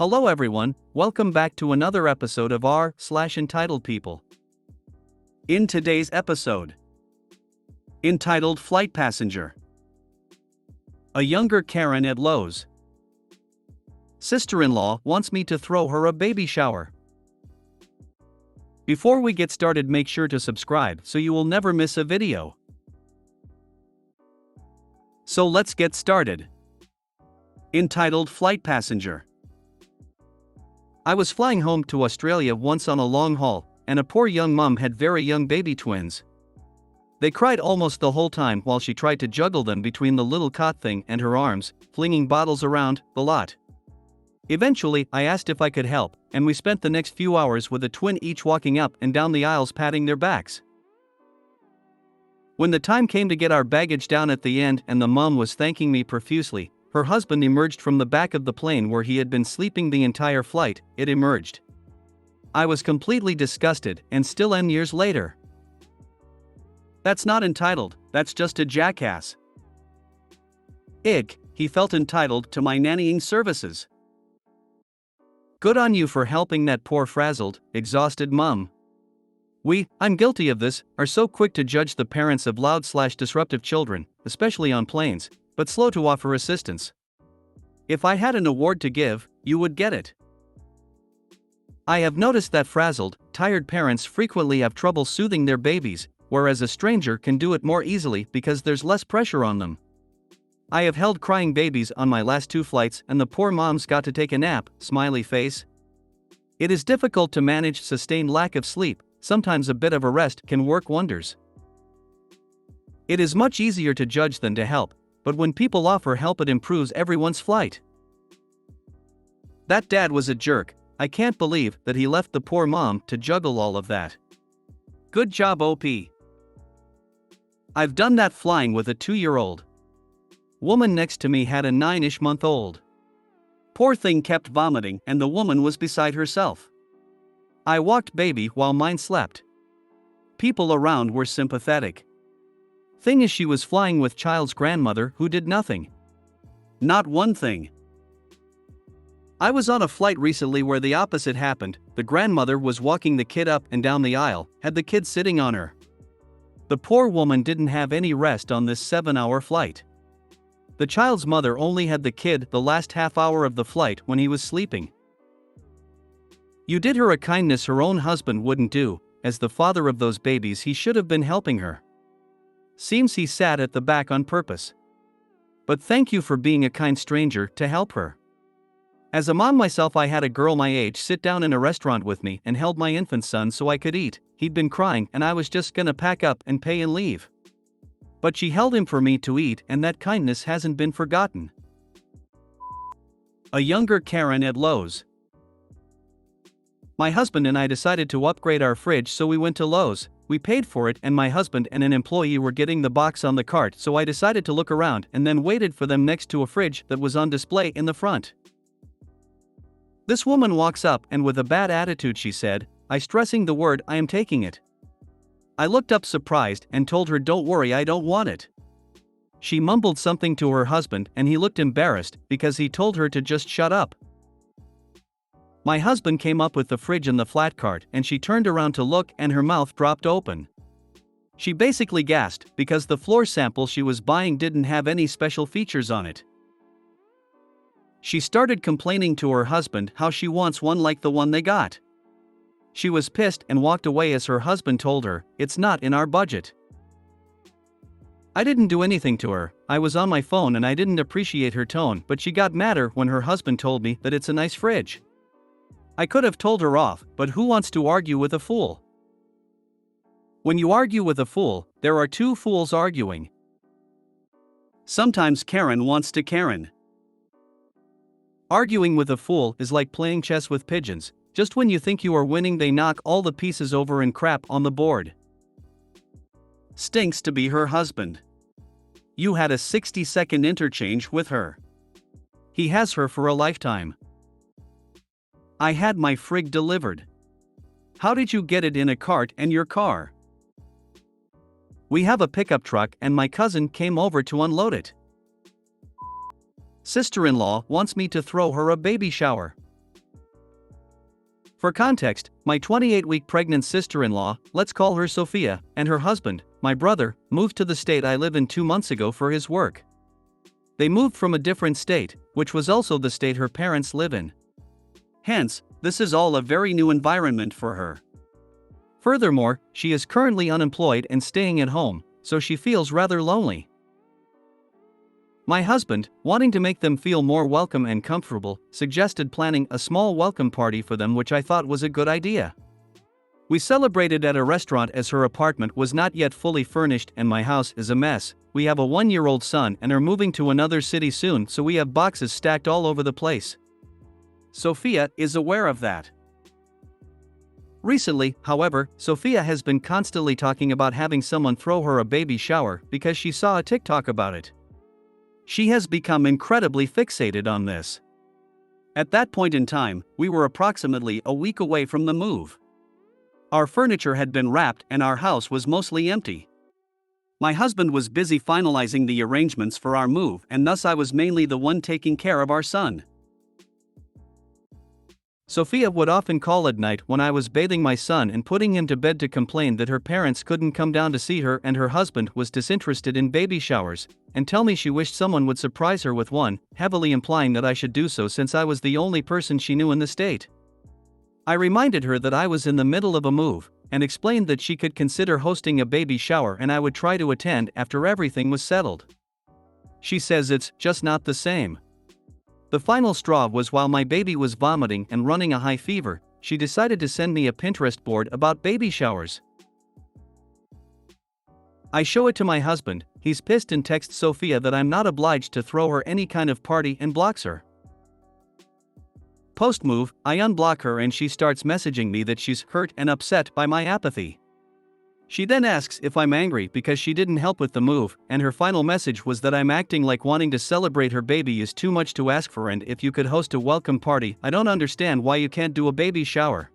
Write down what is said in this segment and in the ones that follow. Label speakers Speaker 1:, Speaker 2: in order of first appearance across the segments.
Speaker 1: Hello everyone, welcome back to another episode of r/Entitled People. In today's episode, entitled Flight Passenger. A younger Karen at Lowe's. Sister-in-law wants me to throw her a baby shower. Before we get started, make sure to subscribe so you will never miss a video. So let's get started. Entitled Flight Passenger. I was flying home to Australia once on a long haul, and a poor young mum had very young baby twins. They cried almost the whole time while she tried to juggle them between the little cot thing and her arms, flinging bottles around the lot. Eventually, I asked if I could help, and we spent the next few hours with a twin each walking up and down the aisles patting their backs. When the time came to get our baggage down at the end and the mum was thanking me profusely, her husband emerged from the back of the plane where he had been sleeping the entire flight. It emerged. I was completely disgusted, and still am years later. That's not entitled, that's just a jackass. Ick, he felt entitled to my nannying services. Good on you for helping that poor frazzled, exhausted mum. I'm guilty of this, are so quick to judge the parents of loud/disruptive children, especially on planes, but slow to offer assistance. If I had an award to give, you would get it. I have noticed that frazzled, tired parents frequently have trouble soothing their babies, whereas a stranger can do it more easily because there's less pressure on them. I have held crying babies on my last 2 flights and the poor moms got to take a nap, smiley face. It is difficult to manage sustained lack of sleep, sometimes a bit of a rest can work wonders. It is much easier to judge than to help, but when people offer help it improves everyone's flight. That dad was a jerk, I can't believe that he left the poor mom to juggle all of that. Good job OP. I've done that flying with a 2-year-old. Woman next to me had a 9-ish month old. Poor thing kept vomiting and the woman was beside herself. I walked baby while mine slept. People around were sympathetic. Thing is, she was flying with child's grandmother who did nothing. Not one thing. I was on a flight recently where the opposite happened. The grandmother was walking the kid up and down the aisle, had the kid sitting on her. The poor woman didn't have any rest on this 7-hour flight. The child's mother only had the kid the last half hour of the flight when he was sleeping. You did her a kindness her own husband wouldn't do. As the father of those babies, he should have been helping her. Seems he sat at the back on purpose. But thank you for being a kind stranger to help her. As a mom myself, I had a girl my age sit down in a restaurant with me and held my infant son so I could eat. He'd been crying and I was just gonna pack up and pay and leave. But she held him for me to eat, and that kindness hasn't been forgotten. A younger Karen at Lowe's. My husband and I decided to upgrade our fridge, so we went to Lowe's. We paid for it and my husband and an employee were getting the box on the cart, so I decided to look around and then waited for them next to a fridge that was on display in the front. This woman walks up and with a bad attitude she said, stressing the word I am taking it. I looked up surprised and told her don't worry, I don't want it. She mumbled something to her husband and he looked embarrassed because he told her to just shut up. My husband came up with the fridge and the flat cart and she turned around to look and her mouth dropped open. She basically gasped because the floor sample she was buying didn't have any special features on it. She started complaining to her husband how she wants one like the one they got. She was pissed and walked away as her husband told her, it's not in our budget. I didn't do anything to her, I was on my phone and I didn't appreciate her tone, but she got madder when her husband told me that it's a nice fridge. I could have told her off, but who wants to argue with a fool? When you argue with a fool, there are 2 fools arguing. Sometimes Karen wants to Karen. Arguing with a fool is like playing chess with pigeons. Just when you think you are winning, they knock all the pieces over and crap on the board. Stinks to be her husband. You had a 60-second interchange with her. He has her for a lifetime. I had my frig delivered. How did you get it in a cart and your car? We have a pickup truck and my cousin came over to unload it. Sister-in-law wants me to throw her a baby shower. For context, my 28-week pregnant sister-in-law, let's call her Sophia, and her husband, my brother, moved to the state I live in 2 months ago for his work. They moved from a different state, which was also the state her parents live in. Hence, this is all a very new environment for her. Furthermore, she is currently unemployed and staying at home, so she feels rather lonely. My husband, wanting to make them feel more welcome and comfortable, suggested planning a small welcome party for them, which I thought was a good idea. We celebrated at a restaurant as her apartment was not yet fully furnished and my house is a mess. We have a 1-year-old son and are moving to another city soon, so we have boxes stacked all over the place. Sophia is aware of that. Recently, however, Sophia has been constantly talking about having someone throw her a baby shower because she saw a TikTok about it. She has become incredibly fixated on this. At that point in time, we were approximately a week away from the move. Our furniture had been wrapped and our house was mostly empty. My husband was busy finalizing the arrangements for our move, and thus I was mainly the one taking care of our son. Sophia would often call at night when I was bathing my son and putting him to bed to complain that her parents couldn't come down to see her and her husband was disinterested in baby showers, and tell me she wished someone would surprise her with one, heavily implying that I should do so since I was the only person she knew in the state. I reminded her that I was in the middle of a move, and explained that she could consider hosting a baby shower and I would try to attend after everything was settled. She says it's just not the same. The final straw was while my baby was vomiting and running a high fever, she decided to send me a Pinterest board about baby showers. I show it to my husband, he's pissed and texts Sophia that I'm not obliged to throw her any kind of party and blocks her. Post-move, I unblock her and she starts messaging me that she's hurt and upset by my apathy. She then asks if I'm angry because she didn't help with the move, and her final message was that I'm acting like wanting to celebrate her baby is too much to ask for, and if you could host a welcome party, I don't understand why you can't do a baby shower.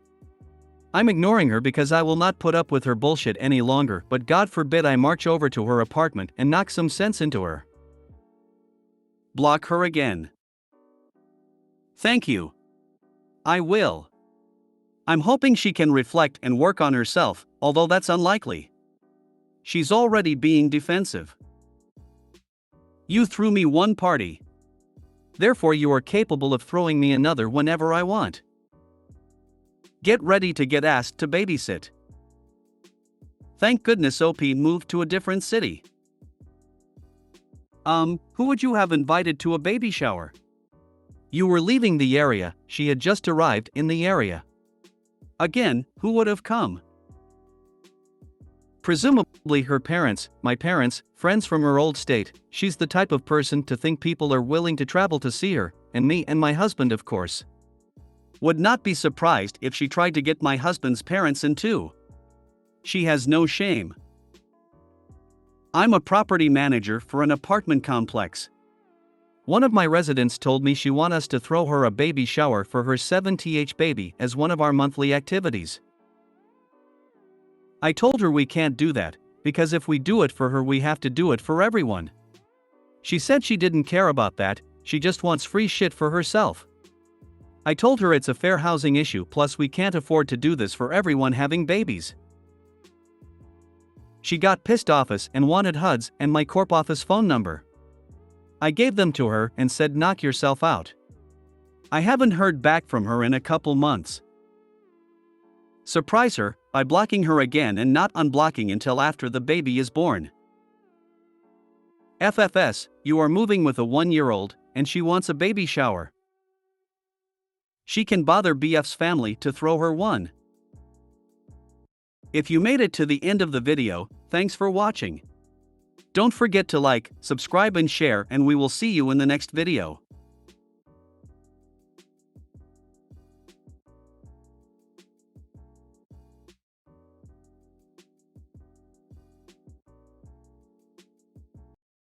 Speaker 1: I'm ignoring her because I will not put up with her bullshit any longer, but God forbid I march over to her apartment and knock some sense into her. Block her again. Thank you. I will. I'm hoping she can reflect and work on herself, although that's unlikely. She's already being defensive. You threw me one party. Therefore you are capable of throwing me another whenever I want. Get ready to get asked to babysit. Thank goodness OP moved to a different city. Who would you have invited to a baby shower? You were leaving the area, she had just arrived in the area. Again, who would have come? Presumably her parents, my parents, friends from her old state. She's the type of person to think people are willing to travel to see her, and me and my husband of course. Would not be surprised if she tried to get my husband's parents in too. She has no shame. I'm a property manager for an apartment complex. One of my residents told me she wants us to throw her a baby shower for her 7th baby as one of our monthly activities. I told her we can't do that, because if we do it for her we have to do it for everyone. She said she didn't care about that, she just wants free shit for herself. I told her it's a fair housing issue, plus we can't afford to do this for everyone having babies. She got pissed off us and wanted HUD's and my corp office phone number. I gave them to her and said knock yourself out. I haven't heard back from her in a couple months. Surprise her by blocking her again and not unblocking until after the baby is born. FFS, you are moving with a 1-year-old, and she wants a baby shower. She can bother BF's family to throw her one. If you made it to the end of the video, thanks for watching. Don't forget to like, subscribe and share, and we will see you in the next video.